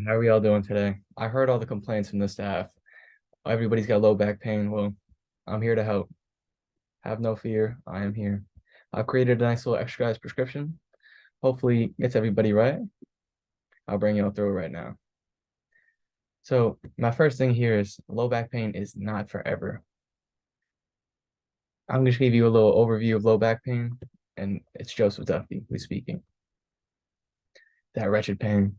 How are we all doing today? I heard all the complaints from the staff. Everybody's got low back pain. Well, I'm here to help. Have no fear. I am here. I've created a nice little exercise prescription. Hopefully gets everybody right. I'll bring you all through it right now. So my first thing here is low back pain is not forever. I'm going to give you a little overview of low back pain, and it's Joseph Duffy who's speaking. That wretched pain.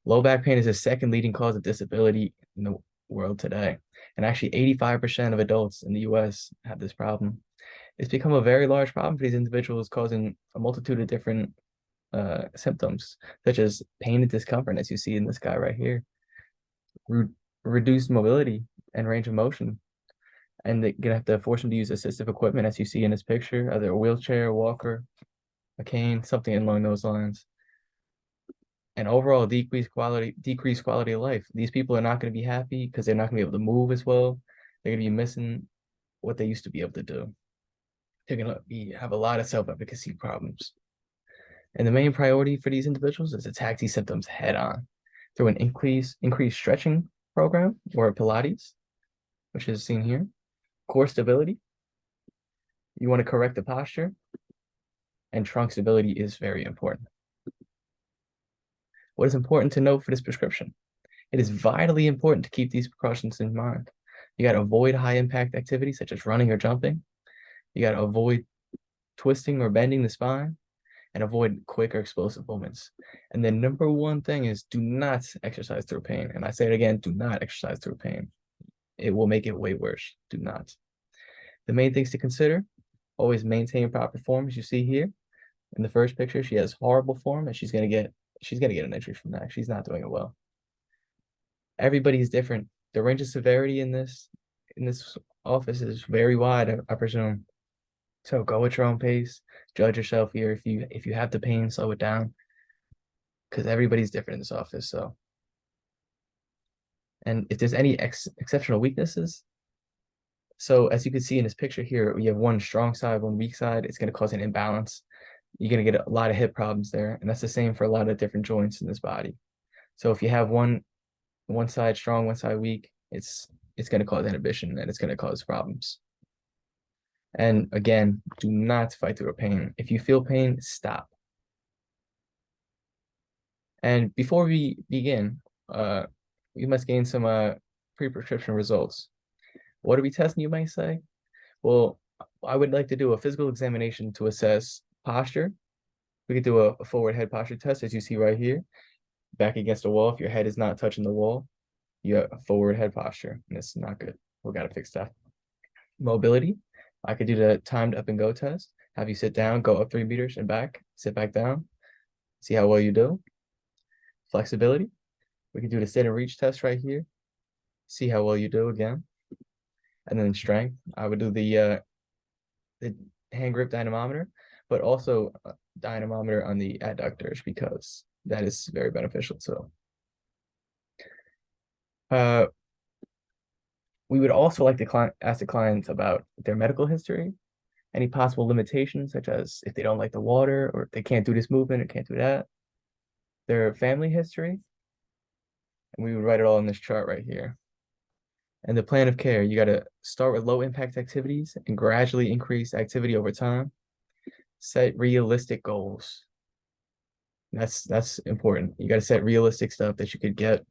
Low back pain is the second leading cause of disability in the world today. And actually, 85% of adults in the US have this problem. It's become a very large problem for these individuals, causing a multitude of different symptoms, such as pain and discomfort, as you see in this guy right here, Re reduced mobility and range of motion. And they're going to have to force them to use assistive equipment, as you see in this picture, either a wheelchair, a walker, a cane, something along those lines. And overall decreased quality of life. These people are not going to be happy because they're not going to be able to move as well. They're going to be missing what they used to be able to do. They're going to have a lot of self-efficacy problems. And the main priority for these individuals is to attack these symptoms head on through an increased stretching program or Pilates, which is seen here. Core stability. You want to correct the posture, and trunk stability is very important. What is important to note for this prescription? It is vitally important to keep these precautions in mind. You got to avoid high impact activities such as running or jumping. You got to avoid twisting or bending the spine and avoid quick or explosive movements. And the number one thing is do not exercise through pain. And I say it again, do not exercise through pain. It will make it way worse. Do not. The main things to consider, always maintain proper form, as you see here. In the first picture, she has horrible form and she's gonna get an injury from that. She's not doing it well. Everybody's different. The range of severity in this office is very wide, I presume. So go at your own pace. Judge yourself here. If you have the pain, slow it down. Because everybody's different in this office. So, and if there's any exceptional weaknesses, so as you can see in this picture here, we have one strong side, one weak side. It's going to cause an imbalance. You're going to get a lot of hip problems there, and that's the same for a lot of different joints in this body. So if you have one side strong, one side weak, it's going to cause inhibition and it's going to cause problems. And again, do not fight through a pain. If you feel pain, stop. And before we begin, we must gain some pre-prescription results. What are we testing, you might say? Well, I would like to do a physical examination to assess posture. We could do a forward head posture test, as you see right here. Back against the wall, if your head is not touching the wall, you have a forward head posture, and it's not good. We got to fix that. Mobility, I could do the timed up and go test. Have you sit down, go up 3 meters and back, sit back down, see how well you do. Flexibility, we could do the sit and reach test right here, see how well you do again. And then strength, I would do the hand grip dynamometer, but also dynamometer on the adductors because that is very beneficial too. We would also like to ask the client about their medical history, any possible limitations, such as if they don't like the water, or if they can't do this movement or can't do that, their family history, and we would write it all in this chart right here. And the plan of care, you got to start with low impact activities and gradually increase activity over time. Set realistic goals. That's important. You got to set realistic stuff that you could get,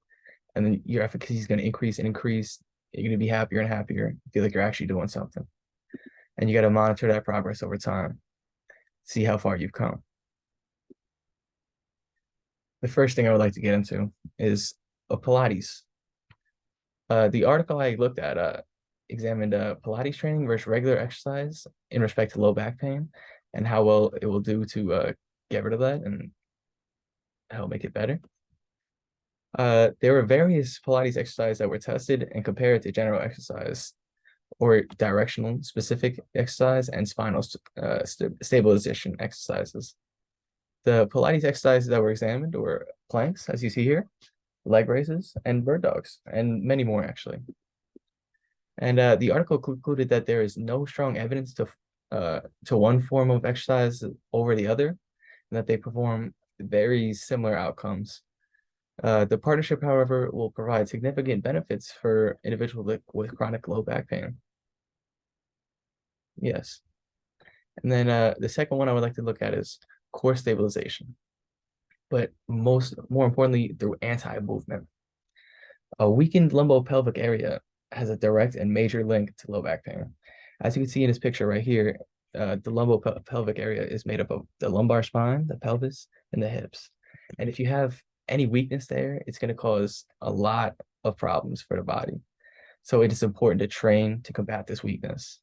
and then your efficacy is going to increase and increase. You're going to be happier and happier. Feel like you're actually doing something. And you got to monitor that progress over time. See how far you've come. The first thing I would like to get into is a Pilates. The article I looked at examined Pilates training versus regular exercise in respect to low back pain and how well it will do to get rid of that and help make it better. There were various Pilates exercises that were tested and compared to general exercise or directional specific exercise and spinal stabilization exercises. The Pilates exercises that were examined were planks, as you see here, leg raises, and bird dogs, and many more actually. And the article concluded that there is no strong evidence to one form of exercise over the other, and that they perform very similar outcomes. The partnership, however, will provide significant benefits for individuals with chronic low back pain. Yes. And then the second one I would like to look at is core stabilization, but more importantly, through anti-movement. A weakened lumbopelvic area has a direct and major link to low back pain. As you can see in this picture right here, the lumbopelvic area is made up of the lumbar spine, the pelvis, and the hips. And if you have any weakness there, it's going to cause a lot of problems for the body. So it is important to train to combat this weakness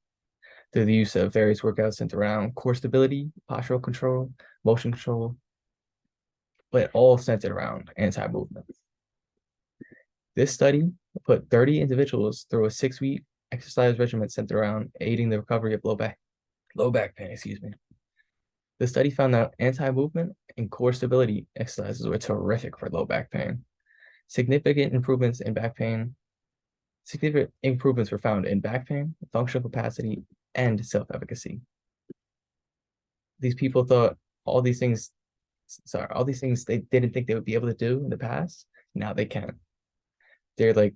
through the use of various workouts centered around core stability, postural control, motion control, but all centered around anti-movement. This study put 30 individuals through a 6-week exercise regimen centered around aiding the recovery of low back pain, excuse me. The study found that anti-movement and core stability exercises were terrific for low back pain. Significant improvements were found in back pain, functional capacity, and self-efficacy. These people thought all these things they didn't think they would be able to do in the past. Now they can. They're like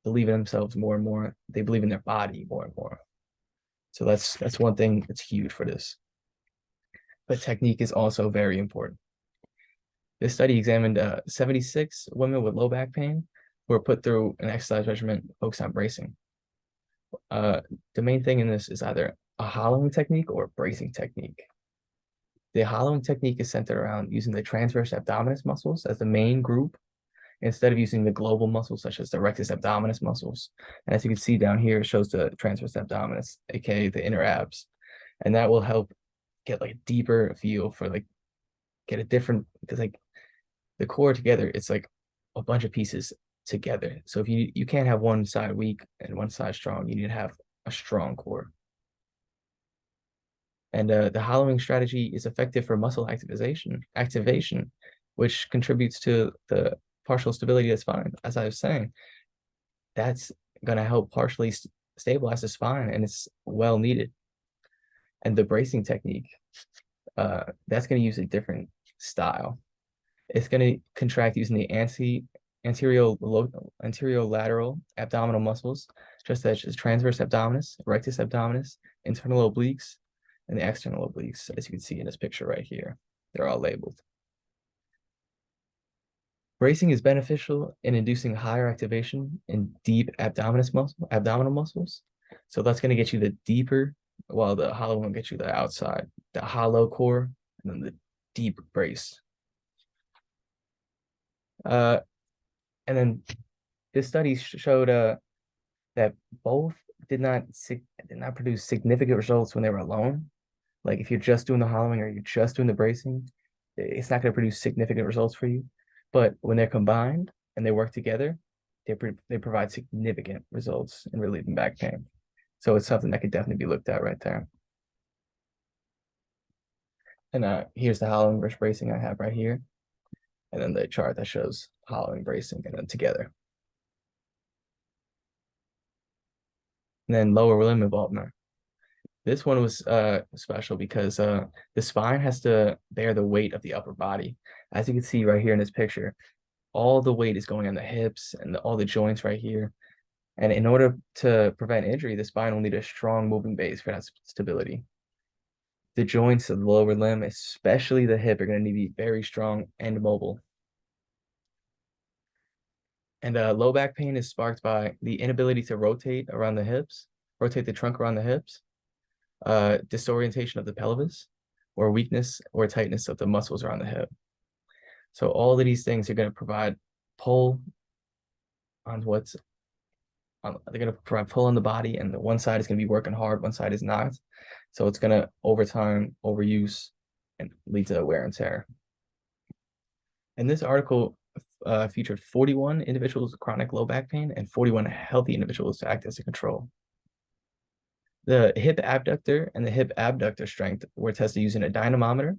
believe in themselves more and more. They believe in their body more and more. So that's one thing that's huge for this. But technique is also very important. This study examined 76 women with low back pain who were put through an exercise regimen focused on bracing. The main thing in this is either a hollowing technique or a bracing technique. The hollowing technique is centered around using the transverse abdominis muscles as the main group instead of using the global muscles such as the rectus abdominis muscles. And as you can see down here, it shows the transverse abdominis, aka the inner abs. And that will help get like a deeper feel for like get a different because like the core together, it's like a bunch of pieces together. So if you can't have one side weak and one side strong, you need to have a strong core. And the hollowing strategy is effective for muscle activation, which contributes to the partial stability of the spine. As I was saying, that's going to help partially stabilize the spine, and it's well needed. And the bracing technique, that's going to use a different style. It's going to contract using the anterior lateral abdominal muscles, just such as transverse abdominis, rectus abdominis, internal obliques, and the external obliques, as you can see in this picture right here. They're all labeled. Bracing is beneficial in inducing higher activation in deep abdominal muscles. So that's going to get you the deeper, while the hollow one gets you the outside, the hollow core, and then the deep brace. And then this study showed that both did not produce significant results when they were alone. Like if you're just doing the hollowing or you're just doing the bracing, it's not going to produce significant results for you. But when they're combined and they work together, they provide significant results in relieving back pain. So it's something that could definitely be looked at right there. And here's the hollowing versus bracing I have right here. And then the chart that shows hollowing, bracing, and then together. And then lower limb involvement. This one was special because the spine has to bear the weight of the upper body. As you can see right here in this picture, all the weight is going on the hips and all the joints right here. And in order to prevent injury, the spine will need a strong moving base for that stability. The joints of the lower limb, especially the hip, are going to need to be very strong and mobile. And low back pain is sparked by the inability to rotate the trunk around the hips, disorientation of the pelvis, or weakness or tightness of the muscles around the hip. So all of these things are going to provide pull on they're going to provide pull on the body, and the one side is going to be working hard, one side is not. So it's going to, over time, overuse and lead to wear and tear. And this article featured 41 individuals with chronic low back pain and 41 healthy individuals to act as a control. The hip abductor and the hip abductor strength were tested using a dynamometer.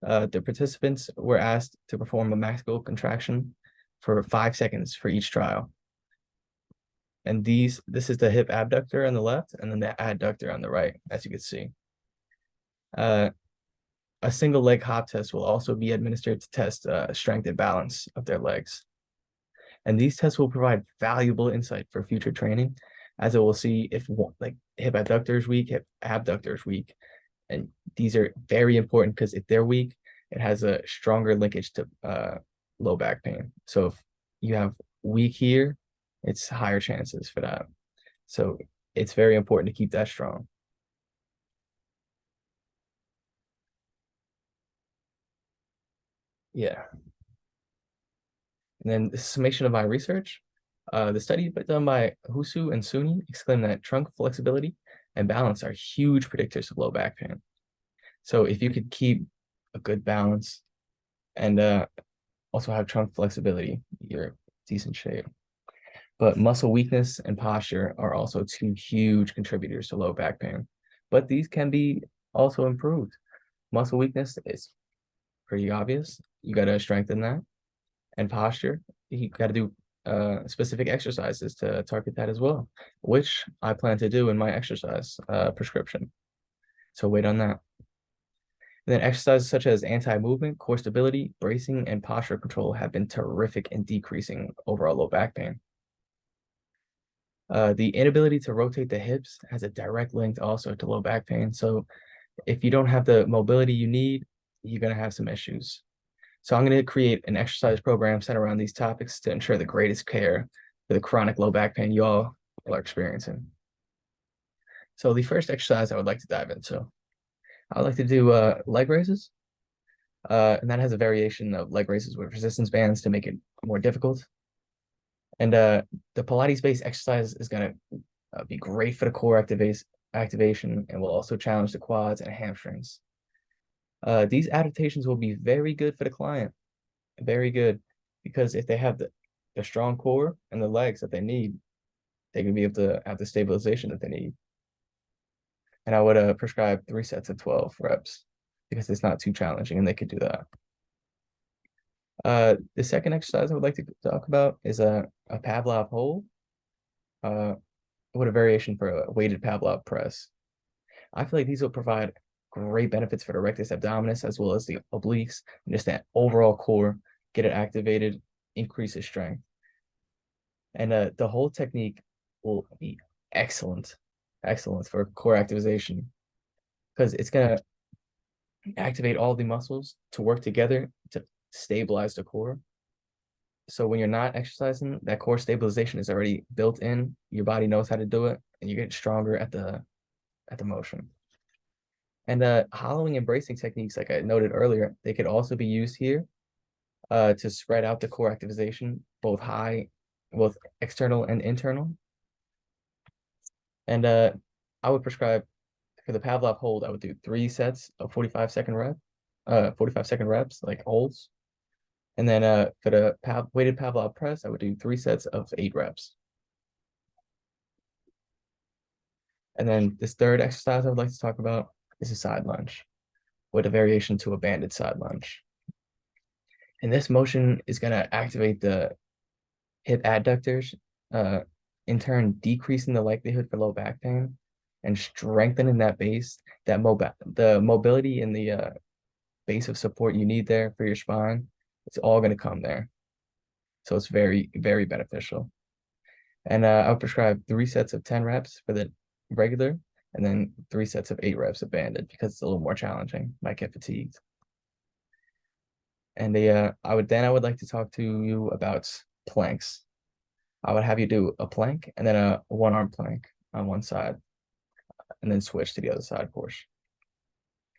The participants were asked to perform a maximal contraction for 5 seconds for each trial. And this is the hip abductor on the left, and then the adductor on the right, as you can see. A a single leg hop test will also be administered to test strength and balance of their legs. And these tests will provide valuable insight for future training, as it will see if like hip adductor is weak, hip abductor is weak. And these are very important because if they're weak, it has a stronger linkage to low back pain. So if you have weak here, it's higher chances for that. So it's very important to keep that strong. Yeah. And then the summation of my research. The study done by Husu and Suni exclaimed that trunk flexibility and balance are huge predictors of low back pain. So if you could keep a good balance and also have trunk flexibility, you're in decent shape. But muscle weakness and posture are also two huge contributors to low back pain. But these can be also improved. Muscle weakness is pretty obvious. You got to strengthen that. And posture, you got to do specific exercises to target that as well, which I plan to do in my exercise prescription. So wait on that. And then exercises such as anti-movement, core stability, bracing, and posture control have been terrific in decreasing overall low back pain. The inability to rotate the hips has a direct link also to low back pain. So if you don't have the mobility you need, you're going to have some issues. So I'm going to create an exercise program centered around these topics to ensure the greatest care for the chronic low back pain you all are experiencing. So the first exercise I would like to dive into, I would like to do leg raises. And that has a variation of leg raises with resistance bands to make it more difficult. And the Pilates-based exercise is going to be great for the core activation and will also challenge the quads and hamstrings. These adaptations will be very good for the client, very good, because if they have the strong core and the legs that they need, they can be able to have the stabilization that they need. And I would prescribe 3 sets of 12 reps because it's not too challenging and they could do that. The second exercise I would like to talk about is a Pavlov hold with a variation for a weighted Pavlov press. I feel like these will provide great benefits for the rectus abdominis as well as the obliques and just that overall core, get it activated, increase its strength. And the whole technique will be excellent, excellent for core activation because it's going to activate all the muscles to work together to stabilize the core. So when you're not exercising, that core stabilization is already built in. Your body knows how to do it, and you get stronger at the motion. And hollowing and bracing techniques, like I noted earlier, they could also be used here to spread out the core activation, both external and internal. And I would prescribe for the Pavlov hold, I would do 3 sets of 45-second 45-second reps, like holds. And then for the weighted Pavlov press, I would do 3 sets of 8 reps. And then this third exercise I would like to talk about is a side lunge with a variation to a banded side lunge. And this motion is going to activate the hip adductors, in turn decreasing the likelihood for low back pain and strengthening that base, the mobility and the base of support you need there for your spine. It's all going to come there. So it's very, very beneficial. And I'll prescribe 3 sets of 10 reps for the regular and then 3 sets of 8 reps of banded because it's a little more challenging. Might get fatigued. And I would like to talk to you about planks. I would have you do a plank and then a one-arm plank on one side and then switch to the other side portion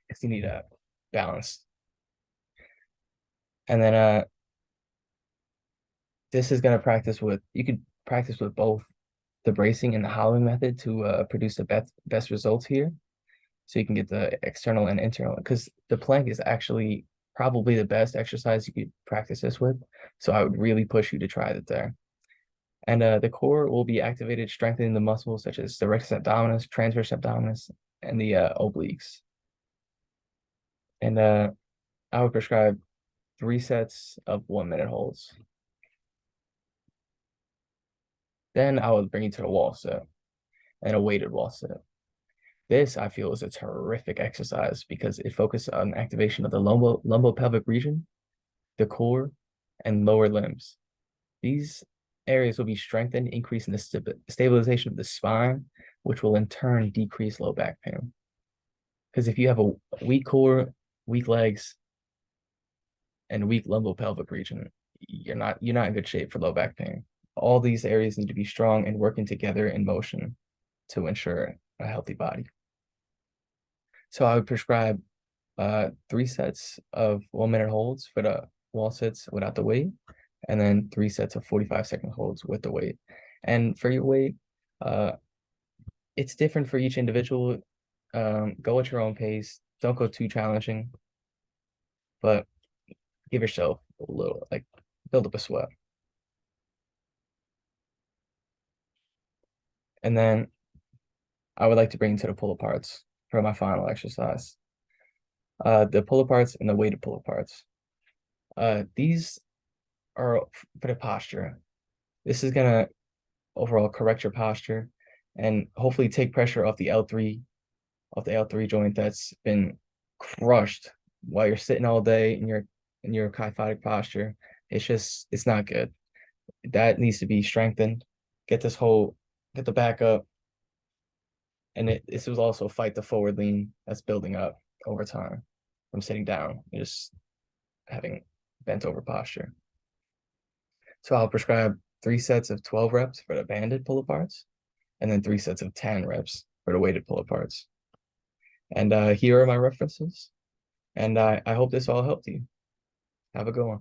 if you need a balance. And then this is going to you could practice with both the bracing and the hollowing method to produce the best results here. So you can get the external and internal because the plank is actually probably the best exercise you could practice this with. So I would really push you to try that there. And the core will be activated, strengthening the muscles such as the rectus abdominis, transverse abdominis, and the obliques. And I would prescribe 3 sets of 1-minute holds. Then I would bring you to the wall set and a weighted wall set. This I feel is a terrific exercise because it focuses on activation of the lumbopelvic region, the core, and lower limbs. These areas will be strengthened, increasing the stabilization of the spine, which will in turn decrease low back pain. Because if you have a weak core, weak legs, and weak lumbopelvic region, you're not in good shape for low back pain. All these areas need to be strong and working together in motion to ensure a healthy body. So I would prescribe 3 sets of 1 minute holds for the wall sits without the weight, and then 3 sets of 45-second holds with the weight. And for your weight, uh, it's different for each individual. Go at your own pace. Don't go too challenging, but give yourself a little, like, build up a sweat. And then I would like to bring you to the pull aparts for my final exercise. The pull aparts and the weighted pull aparts. These are for the posture. This is gonna overall correct your posture and hopefully take pressure off the L3 joint that's been crushed while you're sitting all day in your kyphotic posture. It's not good. That needs to be strengthened. Get this whole get the back up, and this was also fight the forward lean that's building up over time from sitting down, just having bent over posture. So I'll prescribe 3 sets of 12 reps for the banded pull aparts, and then 3 sets of 10 reps for the weighted pull aparts. And here are my references. And I hope this all helped you. Have a good one.